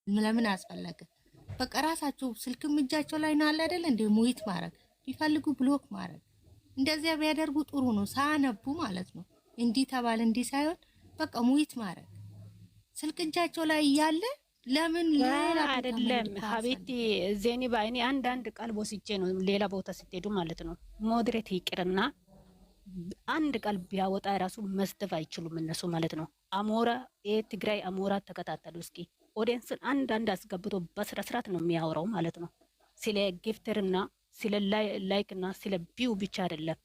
ለምን አስፈለገ? በቃ ራሳቸው ስልክም እጃቸው ላይ ነው አለ አይደል እንዴ? ሙይት ማድረግ ቢፈልጉ ብሎክ ማድረግ እንደዚያ ቢያደርጉ ጥሩ ነው። ሳነቡ ማለት ነው። እንዲህ ተባለ እንዲህ ሳይሆን በቃ ሙይት ማድረግ ስልክ እጃቸው ላይ እያለ ለምን ሌላ አይደለም ሀቤቴ ዜኒ ባይኔ አንዳንድ ቃል ወስጄ ነው ሌላ ቦታ ስትሄዱ ማለት ነው። ሞዴሬት ይቅርና አንድ ቃል ቢያወጣ ራሱ መስደብ አይችሉም እነሱ ማለት ነው። አሞራ የትግራይ አሞራ ተከታተሉ እስኪ ኦዲየንስን አንዳንድ አስገብቶ በስነ ስርዓት ነው የሚያወራው ማለት ነው። ስለ ጊፍተርና ስለ ላይክና ስለ ቢው ብቻ አይደለም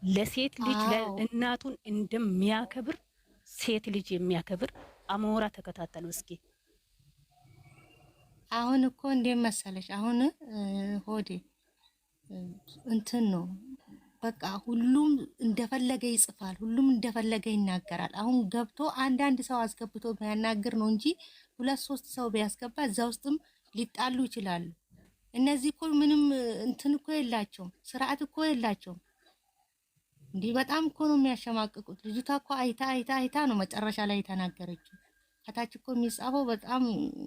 ለሴት ልጅ ለእናቱን እንደሚያከብር ሴት ልጅ የሚያከብር አሞራ ተከታተሉ እስኪ። አሁን እኮ እንዴት መሰለሽ አሁን ሆዴ እንትን ነው በቃ ሁሉም እንደፈለገ ይጽፋል፣ ሁሉም እንደፈለገ ይናገራል። አሁን ገብቶ አንዳንድ ሰው አስገብቶ ቢያናግር ነው እንጂ ሁለት ሶስት ሰው ቢያስገባ እዛ ውስጥም ሊጣሉ ይችላሉ። እነዚህ እኮ ምንም እንትን እኮ የላቸውም፣ ስርዓት እኮ የላቸውም። እንዲህ በጣም እኮ ነው የሚያሸማቅቁት። ልጅቷ እኮ አይታ ነው መጨረሻ ላይ የተናገረችው። ከታች እኮ የሚጻፈው በጣም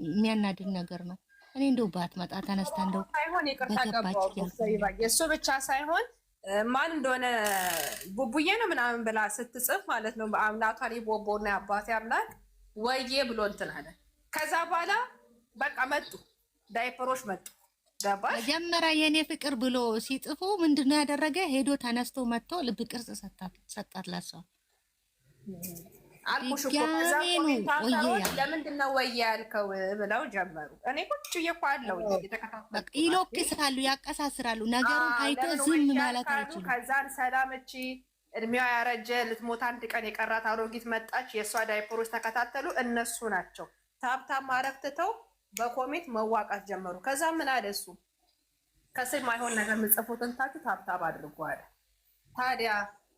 የሚያናድድ ነገር ነው። እኔ እንደው ባትመጣ ተነስታ እንደው ሳይሆን ይቅርታ ገባው የእሱ ብቻ ሳይሆን ማን እንደሆነ ቡቡዬ ነው ምናምን ብላ ስትጽፍ ማለት ነው። በአምላክ ላይ ቦቦና አባቴ አምላክ ወዬ ብሎ እንትን አለ። ከዛ በኋላ በቃ መጡ ዳይፐሮች መጡ። ገባሽ? መጀመሪያ የኔ ፍቅር ብሎ ሲጽፉ ምንድነው ያደረገ? ሄዶ ተነስቶ መጥቶ ልብ ቅርጽ ሰጣት ለሷ። አልኩሽ እኮ ከዛ ኮሜንታተሮች ለምንድን ነው ወዬ ያልከው ብለው ጀመሩ። እኔ ቁጭ እየኳለው እየተከታተልኩ ይሎክሳሉ፣ ያቀሳስራሉ። ነገሩን አይቶ ዝም ማለት አይችልም። ከዛን ሰላምቺ እድሜዋ ያረጀ ልትሞት አንድ ቀን የቀራት አሮጊት መጣች። የእሷ ዳይፐሮች ተከታተሉ። እነሱ ናቸው ታብታብ ማረግ ትተው በኮሜንት መዋቃት ጀመሩ። ከዛ ምን አለ እሱ ከስር ማይሆን ነገር ምጽፉትን ታችሁ ታብታብ አድርጓል። ታዲያ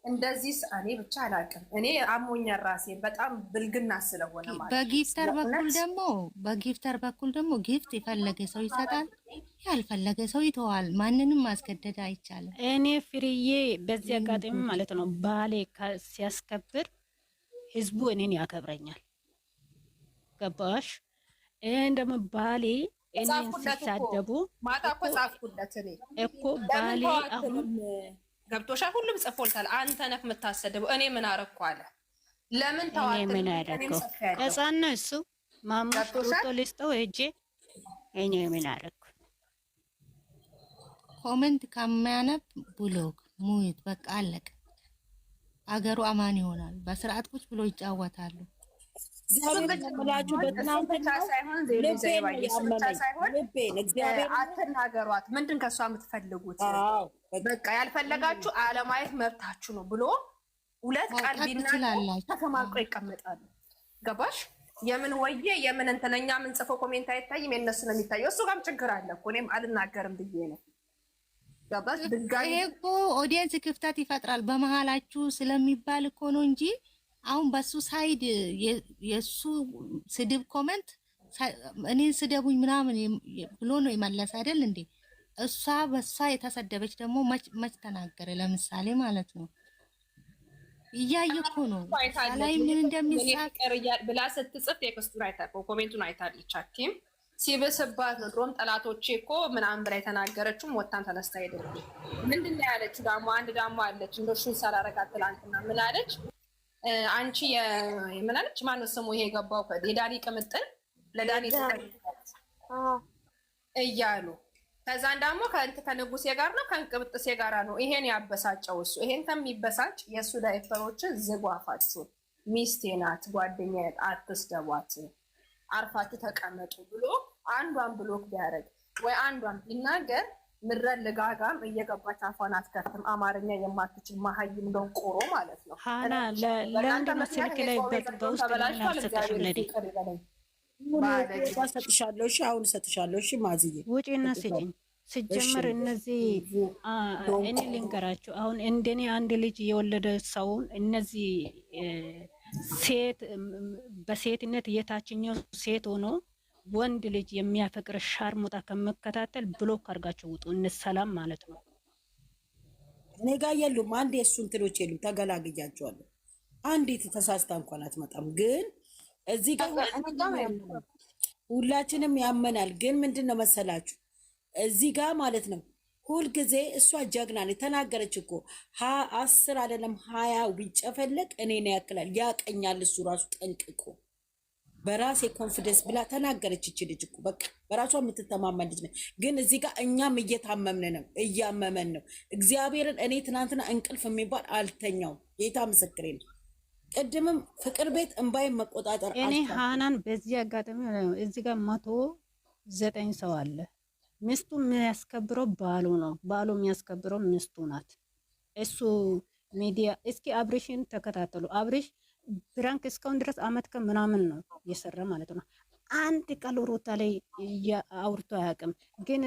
እንደዚህ እኔ ብቻ አላውቅም። እኔ አሞኛል ራሴ በጣም ብልግና ስለሆነ ማለት በጊፍተር በኩል ደግሞ ጊፍት የፈለገ ሰው ይሰጣል፣ ያልፈለገ ሰው ይተዋል። ማንንም ማስገደድ አይቻልም። እኔ ፍርዬ በዚህ አጋጣሚ ማለት ነው ባሌ ሲያስከብር ህዝቡ እኔን ያከብረኛል። ገባሽ? ደግሞ ባሌ እኔን ሲሳደቡ ማታ እኮ ጻፍኩለት እኔ እኮ ባሌ አሁን ገብቶሻል። ሁሉም ጽፎልታል። አንተ ነህ የምታሰደበው እኔ ምን አረኩ አለ። ለምን ተዋት? ምን አደረገው? ህፃን ነው እሱ። ማሙሽ ቁርጦ ልስጠው እጄ እኔ ምን አደረኩ? ኮሜንት ከማያነብ ብሎክ ሙይት በቃ አለቀ። አገሩ አማን ይሆናል። በስርዓት ቁጭ ብሎ ይጫወታሉ። አትናገሯት። ምንድን ከእሷ የምትፈልጉት? በቃ ያልፈለጋችሁ አለማየት መብታችሁ ነው ብሎ ሁለት ቃል ቢናገር ተከማቆ ይቀመጣሉ። ገባሽ? የምን ወየ የምን እንትነኛ ምን ጽፎ ኮሜንት አይታይም፣ የእነሱ ነው የሚታየው። እሱ ጋርም ችግር አለ እኮ እኔም አልናገርም ብዬ ነው። ገባሽ? ድጋሚ እኮ ኦዲየንስ ክፍተት ይፈጥራል በመሀላችሁ ስለሚባል እኮ ነው እንጂ አሁን በሱ ሳይድ የሱ ስድብ ኮሜንት እኔን ስደቡኝ ምናምን ብሎ ነው የመለሰ አይደል እንዴ? እሷ በሷ የተሰደበች ደግሞ መች ተናገረ? ለምሳሌ ማለት ነው እያየ እኮ ነው ላይ ምን እንደሚጻፍ ብላ ስትጽፍ ቴክስቱን አይታ ኮሜንቱን አይታለች። ሐኪም ሲብስባት ነው ድሮም ጠላቶቼ እኮ ምናምን ብላ የተናገረችው ወጣን ተነስታ ሄደች። ምንድን ነው ያለችው? ደግሞ አንድ ደግሞ አለች እንደሱ ሳላረጋት ትላንትና ምን አለች? አንቺ የምናለች ማነው ስሙ ይሄ ገባው የዳኒ ቅምጥል ለዳኒ እያሉ ከዛን ደግሞ ከንጉሴ ጋር ነው ከንቅብጥሴ ጋር ነው። ይሄን ያበሳጨው እሱ። ይሄን ከሚበሳጭ የእሱ ዳይፐሮችን ዝጓፋችሁ፣ ሚስቴ ናት፣ ጓደኛዬ አትስደቧት፣ አርፋችሁ ተቀመጡ ብሎ አንዷን ብሎክ ቢያደርግ ወይ አንዷን ቢናገር ምድረን ልጋጋም እየገባች አፏን አትከፍትም። አማርኛ የማትችል መሀይም ደንቆሮ ማለት ነው። ሃና ለአንድ መስልክ ላይ በውስጥ ሰጥሻለሁ። እሺ አሁን ሰጥሻለሁ። እሺ ማዝዬ ውጪና ስጭኝ። ሲጀመር እነዚህ እኔ ልንገራችሁ፣ አሁን እንደኔ አንድ ልጅ የወለደ ሰውን እነዚህ ሴት በሴትነት የታችኛው ሴት ሆኖ ወንድ ልጅ የሚያፈቅር ሻርሙጣ ከመከታተል ብሎክ አድርጋችሁ ውጡ። እንሰላም ማለት ነው። እኔ ጋር የሉም። አንድ የእሱ እንትኖች የሉም። ተገላግያቸዋለሁ። አንዲት ተሳስታ እንኳን አትመጣም። ግን እዚህ ጋር ሁላችንም ያመናል። ግን ምንድን ነው መሰላችሁ እዚህ ጋር ማለት ነው ሁልጊዜ እሷ ጀግና ነች። ተናገረች እኮ 10 አይደለም 20 ቢጨፈለቅ እኔን ያክላል ያቀኛል እሱ ራሱ ጠንቅቆ በራሴ ኮንፊደንስ ብላ ተናገረች። ይች ልጅ እኮ በቃ በራሷ የምትተማመን ልጅ ነች። ግን እዚህ ጋር እኛም እየታመምን ነው፣ እያመመን ነው። እግዚአብሔርን እኔ ትናንትና እንቅልፍ የሚባል አልተኛውም። ጌታ ምስክሬ ነው። ቅድምም ፍቅር ቤት እንባይን መቆጣጠር እኔ ሃናን በዚህ አጋጣሚ እዚህ ጋር 109 ሰው አለ። ሚስቱ የሚያስከብረው ባሉ ነው፣ ባሉ የሚያስከብረው ሚስቱ ናት። እሱ ሚዲያ እስኪ አብሬሽን ተከታተሉ። አብሬሽ ብራንክ እስካሁን ድረስ አመት ከምናምን ነው የሰራ ማለት ነው። አንድ ቃል ሩታ ላይ አውርቶ አያውቅም። ግን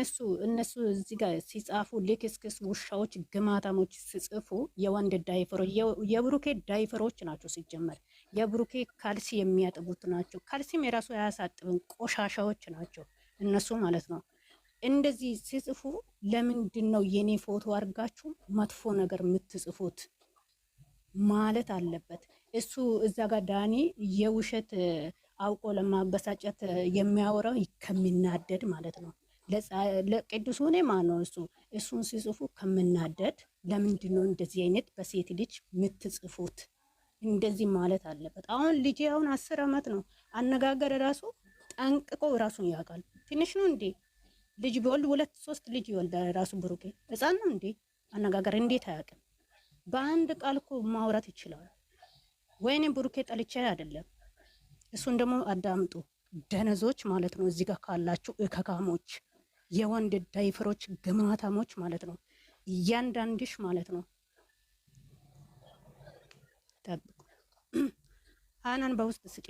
እነሱ እዚህ ጋር ሲጻፉ ልክስክስ ውሻዎች ግማታሞች ሲጽፉ የወንድ ዳይፈሮች የብሩኬ ዳይፈሮች ናቸው። ሲጀመር የብሩኬ ካልሲ የሚያጥቡት ናቸው። ካልሲም የራሱ አያሳጥብን ቆሻሻዎች ናቸው እነሱ ማለት ነው። እንደዚህ ሲጽፉ ለምንድን ነው የኔ ፎቶ አድርጋችሁ መጥፎ ነገር የምትጽፉት ማለት አለበት። እሱ እዛ ጋር ዳኒ የውሸት አውቆ ለማበሳጨት የሚያወራው ከሚናደድ ማለት ነው። ለቅዱስ ሆኔ ማነው እሱን ሲጽፉ ከምናደድ ለምንድን ነው እንደዚህ አይነት በሴት ልጅ የምትጽፉት? እንደዚህ ማለት አለበት። አሁን ልጅ አሁን 10 አመት ነው። አነጋገር ራሱ ጠንቅቆ ራሱን ያውቃል። ትንሽ ነው እንዴ? ልጅ ቢወልድ 2-3 ልጅ ይወልዳል። ራሱ ብሩኬ ህፃን ነው እንዴ? አነጋገር እንዴት አያውቅም? በአንድ ቃል እኮ ማውራት ይችላል። ወይኔ ብሩኬ ጠልቼ አይደለም። እሱን ደግሞ አዳምጡ ደነዞች ማለት ነው። እዚህ ጋር ካላችሁ እከካሞች፣ የወንድ ዳይፈሮች፣ ግማታሞች ማለት ነው። እያንዳንድሽ ማለት ነው። ጠብቁ። ሃናን በውስጥ ስጪ።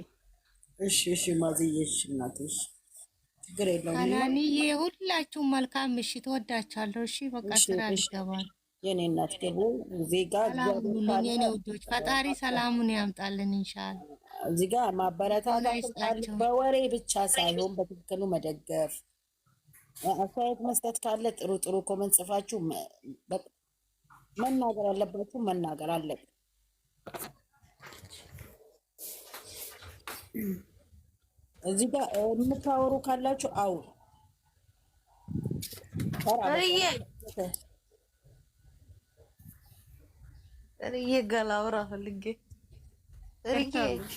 እሺ ማዝዬሽ እናትሽ ችግር የለውም። ሃናንዬ ሁላችሁም መልካም ምሽት፣ ወዳችኋለሁ። እሺ በቃ ስራ ይገባል። የኔ እናት ገቡ ዜጋ ሰላሙን የኔ ውዶች፣ ፈጣሪ ሰላሙን ያምጣልን ኢንሻአላህ። እዚህ ጋር ማበረታታት በወሬ ብቻ ሳይሆን በትክክሉ መደገፍ፣ አስተያየት መስጠት ካለ ጥሩ ጥሩ ኮመንት ጽፋችሁ መናገር አለባችሁ፣ መናገር አለብን። እዚህ ጋር የምታወሩ ካላችሁ አውሩ። ጋላውራ ፈልጌ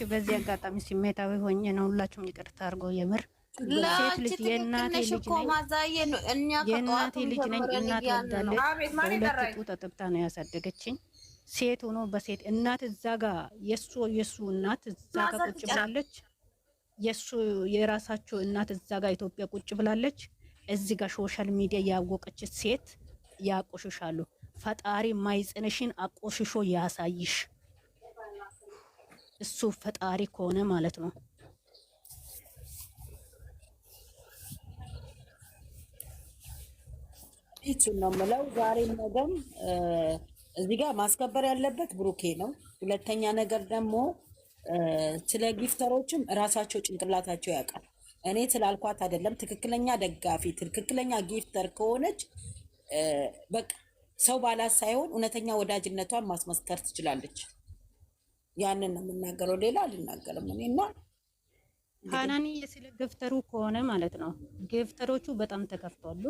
በዚህ አጋጣሚ ስሜታዊ ሆኜ ነው። ሁላችሁም ይቅርታ አድርጎ የምር ሴት ልጅ የእናቴ ልጅ ነኝ። እናት ወዳለች። በሁለት ጡት አጥብታ ነው ያሳደገችኝ። ሴት ሆኖ በሴት እናት እዛ ጋ የሱ እናት እዛ ጋ ቁጭ ብላለች። የራሳቸው እናት እዛ ጋ ኢትዮጵያ ቁጭ ብላለች። እዚህ ጋ ሶሻል ሚዲያ ያወቀች ሴት ያቆሽሻሉ። ፈጣሪ ማይጽንሽን አቆሽሾ ያሳይሽ። እሱ ፈጣሪ ከሆነ ማለት ነው። ይህችን ነው የምለው። ዛሬም ነገም እዚህ ጋር ማስከበር ያለበት ብሩኬ ነው። ሁለተኛ ነገር ደግሞ ስለ ጊፍተሮችም እራሳቸው ጭንቅላታቸው ያውቃል። እኔ ስላልኳት አይደለም። ትክክለኛ ደጋፊ ትክክለኛ ጊፍተር ከሆነች በቃ ሰው ባላት ሳይሆን እውነተኛ ወዳጅነቷን ማስመስከር ትችላለች። ያንን ነው የምናገረው፣ ሌላ አልናገርም። እኔና ሃናኒ ስለ ገፍተሩ ከሆነ ማለት ነው። ገፍተሮቹ በጣም ተከፍቷሉ።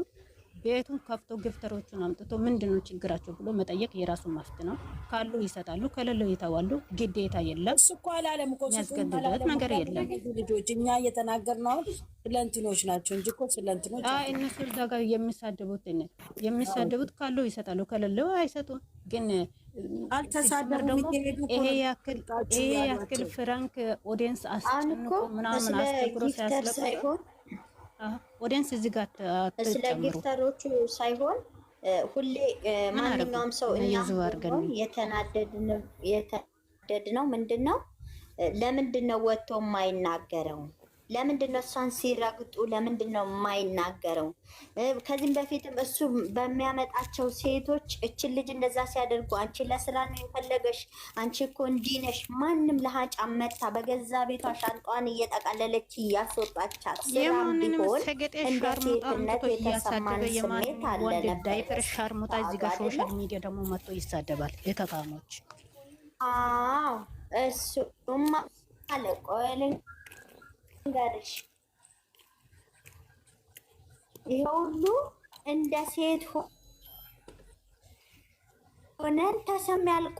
ቤቱን ከፍቶ ገፍተሮቹን አምጥቶ ምንድነው ችግራቸው ብሎ መጠየቅ የራሱ መፍት ነው። ካሉ ይሰጣሉ፣ ከሌለው ይተዋሉ። ግዴታ የለም። እሱ እኮ አላለም እኮ የሚያስገድዱት ነገር የለም። ልጆች እኛ እየተናገርነው ስለ እንትኖች ናቸው እንጂ እኮ ስለ እንትኖች እነሱ እዛ ጋር የሚሳደቡት ካሉ ይሰጣሉ፣ ከሌለው አይሰጡም። ግን አልተሳደቡም። ይሄ ያክል ፍራንክ ኦዲየንስ አስጨንቆ ምናምን አስቸግሮ ሲያስለቅቁ ኦዲየንስ እዚህ ጋር ስለ ጊፍተሮቹ ሳይሆን ሁሌ ማንኛውም ሰው እኛ የተናደድነው ምንድነው? ለምንድነው ወጥቶ የማይናገረው? ለምንድነው እሷን ሲረግጡ ለምንድነው የማይናገረው? ከዚህም በፊትም እሱ በሚያመጣቸው ሴቶች እችን ልጅ እንደዛ ሲያደርጉ አንቺ ለስራ ነው የፈለገሽ፣ አንቺ እኮ እንዲህ ነሽ። ማንም ለሀጫ መታ በገዛ ቤቷ ሻንጧን እየጠቀለለች እያስወጣቻት ስራ ቢሆን እንደ ሴትነት የተሰማን ስሜት አለ ነበር። ዳይፐር ሻርሙጣ እዚህ ጋር ሶሻል ሚዲያ ደግሞ መጥቶ ይሳደባል። የተካሞች እሱማ አለ ቆይልን ጋርሽ ይሄ ሁሉ እንደ ሴት ሆነን ተሰም ያልቆ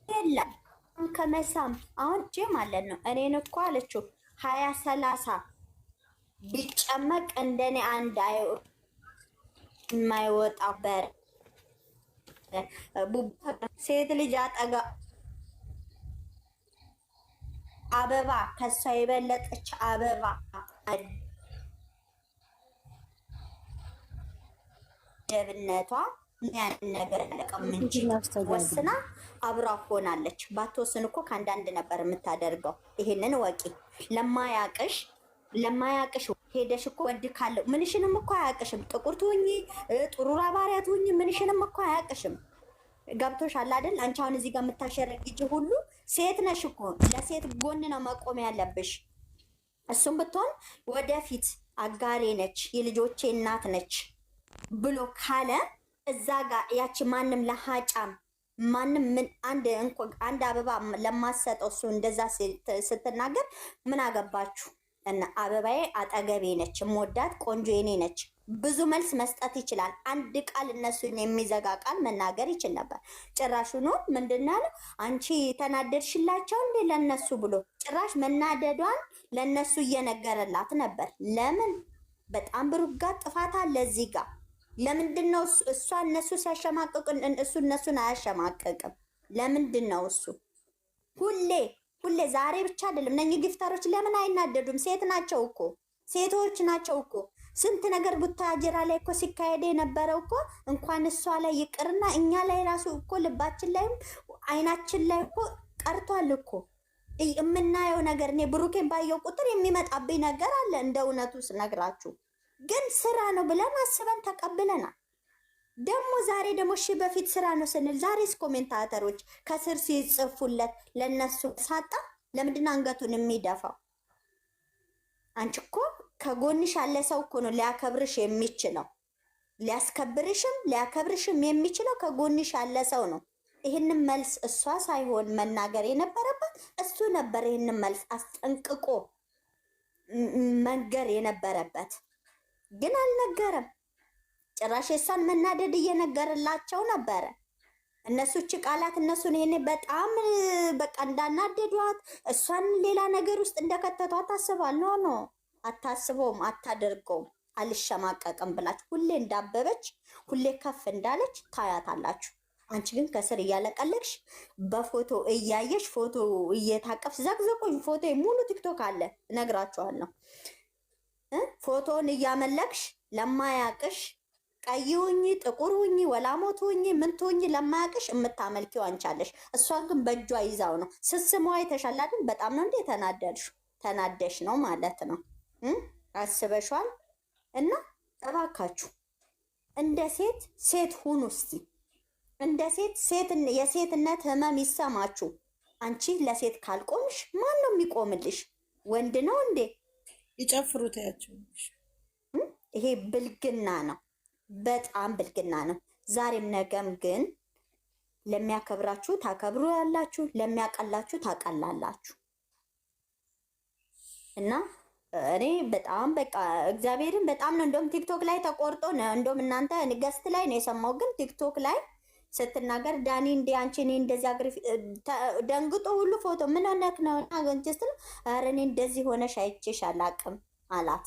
የለም ከመሳም አሁን ማለት ነው። እኔን እኮ አለችው 20-30 ቢጨመቅ እንደኔ አንድ የማይወጣ በር ሴት ልጅ አጠጋ አበባ ከሷ የበለጠች አበባ ደብነቷ ያን ነገር ለቀም እንጂ ወስና አብራ ሆናለች። ባትወስን እኮ ከአንዳንድ ነበር የምታደርገው። ይሄንን ወቂ። ለማያቅሽ ሄደሽ እኮ ወድ ካለው ምንሽንም እኮ አያቅሽም። ጥቁር ትሁኚ ጥሩራ ባሪያ ትሁኚ ምንሽንም እኮ አያቅሽም። ገብቶሻል አይደል? አንቺ አሁን እዚህ ጋር የምታሸረግጂ ሁሉ ሴት ነሽ እኮ። ለሴት ጎን ነው መቆም ያለብሽ። እሱም ብትሆን ወደፊት አጋሬ ነች፣ የልጆቼ እናት ነች ብሎ ካለ እዛ ጋር ያቺ ማንም ለሃጫም ማንም ምን አንድ አበባ ለማሰጠው እሱ እንደዛ ስትናገር ምን አገባችሁ? እና አበባዬ አጠገቤ ነች፣ የምወዳት ቆንጆ የኔ ነች። ብዙ መልስ መስጠት ይችላል። አንድ ቃል እነሱን የሚዘጋ ቃል መናገር ይችል ነበር። ጭራሹኑ ምንድን ነው ያለው? አንቺ ተናደድሽላቸው እንዴ ለነሱ ብሎ ጭራሽ መናደዷን ለነሱ እየነገረላት ነበር። ለምን? በጣም ብሩጋ ጥፋት አለ እዚህ ጋር። ለምንድን ነው እሷ እነሱ ሲያሸማቅቅ እሱ እነሱን አያሸማቅቅም? ለምንድን ነው እሱ ሁሌ ዛሬ ብቻ አይደለም። እነኚህ ግፍታሮች ለምን አይናደዱም? ሴት ናቸው እኮ ሴቶች ናቸው እኮ። ስንት ነገር ቡታጅራ ላይ እኮ ሲካሄድ የነበረው እኮ እንኳን እሷ ላይ ይቅርና እኛ ላይ ራሱ እኮ ልባችን ላይም አይናችን ላይ እኮ ቀርቷል እኮ የምናየው ነገር። እኔ ብሩኬን ባየው ቁጥር የሚመጣብኝ ነገር አለ። እንደ እውነቱ ስነግራችሁ ግን ስራ ነው ብለን አስበን ተቀብለናል። ደግሞ ዛሬ ደግሞ እሺ በፊት ስራ ነው ስንል ዛሬስ ኮሜንታተሮች ከስር ሲጽፉለት ለነሱ ሳጣ ለምንድን አንገቱን የሚደፋው? አንቺ እኮ ከጎንሽ ያለ ሰው እኮ ነው ሊያከብርሽ የሚችለው። ሊያስከብርሽም ሊያከብርሽም የሚችለው ከጎንሽ ያለ ሰው ነው። ይህንን መልስ እሷ ሳይሆን መናገር የነበረበት እሱ ነበር። ይህንን መልስ አስጠንቅቆ መንገር የነበረበት ግን አልነገረም። ጭራሽ የሷን መናደድ እየነገርላቸው ነበረ። እነሱ እቺ ቃላት እነሱን ይሄኔ በጣም በቃ እንዳናደዷት እሷን ሌላ ነገር ውስጥ እንደከተቷት ታስባል። ኖ አታስበውም፣ አታደርገውም። አልሸማቀቅም ብላችሁ ሁሌ እንዳበበች ሁሌ ከፍ እንዳለች ታያታላችሁ። አንቺ ግን ከስር እያለቀለቅሽ በፎቶ እያየሽ ፎቶ እየታቀፍሽ ዘቅዘቁኝ። ፎቶ ሙሉ ቲክቶክ አለ እነግራችኋለሁ። ፎቶን እያመለክሽ ለማያቅሽ ቀይ ሁኚ ጥቁር ሁኚ ወላሞት ሁኚ ምን ትሁኚ ለማያቅሽ የምታመልኪው አንቻለሽ። እሷ ግን በእጇ ይዛው ነው ስስሟ የተሻላትን። በጣም ነው እንዴ ተናደሽ ነው ማለት ነው። አስበሽዋል? እና እባካችሁ እንደ ሴት ሁኑ እስቲ። እንደ ሴት የሴትነት ህመም ይሰማችሁ። አንቺ ለሴት ካልቆምሽ ማን ነው የሚቆምልሽ? ወንድ ነው እንዴ? ይጨፍሩ ታያቸው። ይሄ ብልግና ነው፣ በጣም ብልግና ነው። ዛሬም ነገም ግን ለሚያከብራችሁ ታከብሩ ያላችሁ፣ ለሚያቀላችሁ ታቀላላችሁ። እና እኔ በጣም በቃ እግዚአብሔርን በጣም ነው። እንደውም ቲክቶክ ላይ ተቆርጦ ነው እንደውም እናንተ ገስት ላይ ነው የሰማው። ግን ቲክቶክ ላይ ስትናገር ዳኒ እንደ አንቺ እኔ እንደዚህ አግሪፍ ደንግጦ ሁሉ ፎቶ ምን ሆነክ ነው አገንጀስት ነው። ኧረ እኔ እንደዚህ ሆነሽ አይቼሽ አላቅም አላት።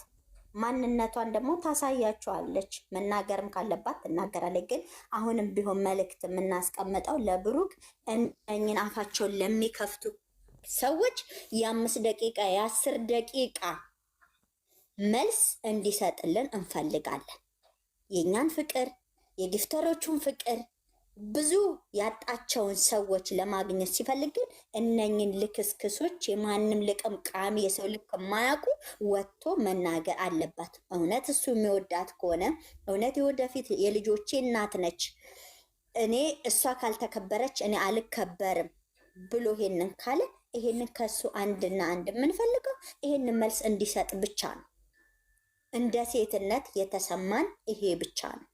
ማንነቷን ደግሞ ታሳያቸዋለች። መናገርም ካለባት ትናገራለች። ግን አሁንም ቢሆን መልእክት የምናስቀምጠው ለብሩክ እነኝን አፋቸውን ለሚከፍቱ ሰዎች የ5 ደቂቃ የ10 ደቂቃ መልስ እንዲሰጥልን እንፈልጋለን። የእኛን ፍቅር የጊፍተሮቹን ፍቅር ብዙ ያጣቸውን ሰዎች ለማግኘት ሲፈልግን እነኝን ልክስክሶች የማንም ልቅም ቃሚ የሰው ልክ የማያውቁ ወጥቶ መናገር አለባት። እውነት እሱ የሚወዳት ከሆነ እውነት የወደፊት የልጆቼ እናት ነች፣ እኔ እሷ ካልተከበረች እኔ አልከበርም ብሎ ይሄንን ካለ ይሄንን ከሱ አንድና አንድ የምንፈልገው ይሄንን መልስ እንዲሰጥ ብቻ ነው። እንደ ሴትነት የተሰማን ይሄ ብቻ ነው።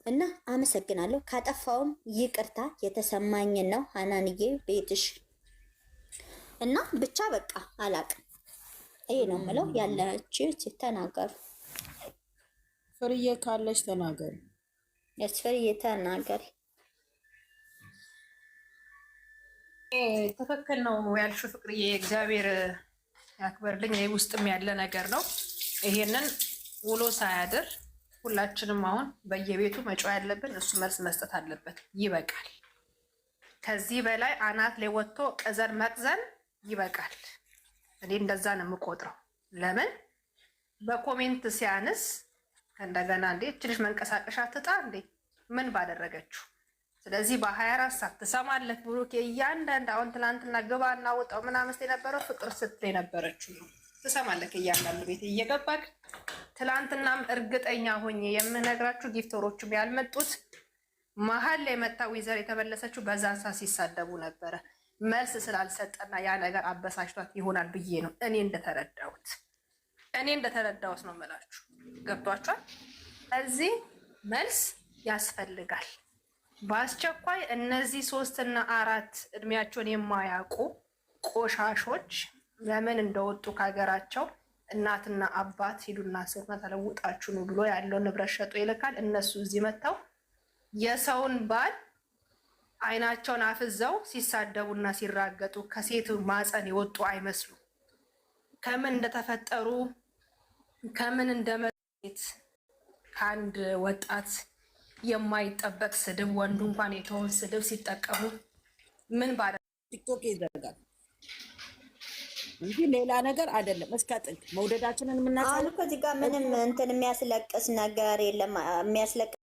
እና አመሰግናለሁ። ካጠፋውም ይቅርታ የተሰማኝን ነው ሀናንዬ ቤትሽ እና ብቻ በቃ አላቅም። ይሄ ነው የምለው። ያላችሁ ተናገሩ። ፍርዬ ካለች ተናገሪ። ፍርዬ ተናገሪ። ትክክል ነው ያልሽው ፍቅርዬ፣ እግዚአብሔር ያክበርልኝ። ይህ ውስጥም ያለ ነገር ነው። ይሄንን ውሎ ሳያድር ሁላችንም አሁን በየቤቱ መጫወት ያለብን እሱ መልስ መስጠት አለበት። ይበቃል። ከዚህ በላይ አናት ላይ ወጥቶ ቀዘን መቅዘን ይበቃል። እኔ እንደዛ ነው የምቆጥረው። ለምን በኮሜንት ሲያንስ እንደገና እንዴ ትንሽ መንቀሳቀሻ ትጣ እንዴ ምን ባደረገችው? ስለዚህ በ24 ሰዓት ትሰማለህ ብሩክ። እያንዳንድ አሁን ትናንትና ግባ እና ወጣው ምናምን የነበረው ፍቅር ስትል የነበረችው ነው። ትሰማለህ እያንዳንዱ ቤት እየገባክ። ትናንትናም እርግጠኛ ሆኜ የምነግራችሁ ጊፍተሮቹም ያልመጡት መሀል ላይ መታ ዊዘር የተመለሰችው በዛን ሰዓት ሲሳደቡ ነበረ። መልስ ስላልሰጠና ያ ነገር አበሳጭቷት ይሆናል ብዬ ነው እኔ እንደተረዳሁት ነው የምላችሁ። ገብቷችኋል? እዚህ መልስ ያስፈልጋል በአስቸኳይ። እነዚህ 3 እና 4 እድሜያቸውን የማያውቁ ቆሻሾች ለምን እንደወጡ ከሀገራቸው እናትና አባት ሂዱና ስሩና ተለውጣችሁ ነው ብሎ ያለው ንብረት ሸጦ ይልካል። እነሱ እዚህ መጥተው የሰውን ባል አይናቸውን አፍዘው ሲሳደቡና ሲራገጡ ከሴት ማፀን የወጡ አይመስሉ። ከምን እንደተፈጠሩ ከምን እንደመሬት ከአንድ ወጣት የማይጠበቅ ስድብ ወንዱ እንኳን የተውን ስድብ ሲጠቀሙ ምን ባለ ቲክቶክ ይዘጋል እንጂ ሌላ ነገር አይደለም። እስከ ጥግ መውደዳችንን የምናሳልፍ እዚህ ጋር ምንም እንትን የሚያስለቅስ ነገር የለም። የሚያስለቅስ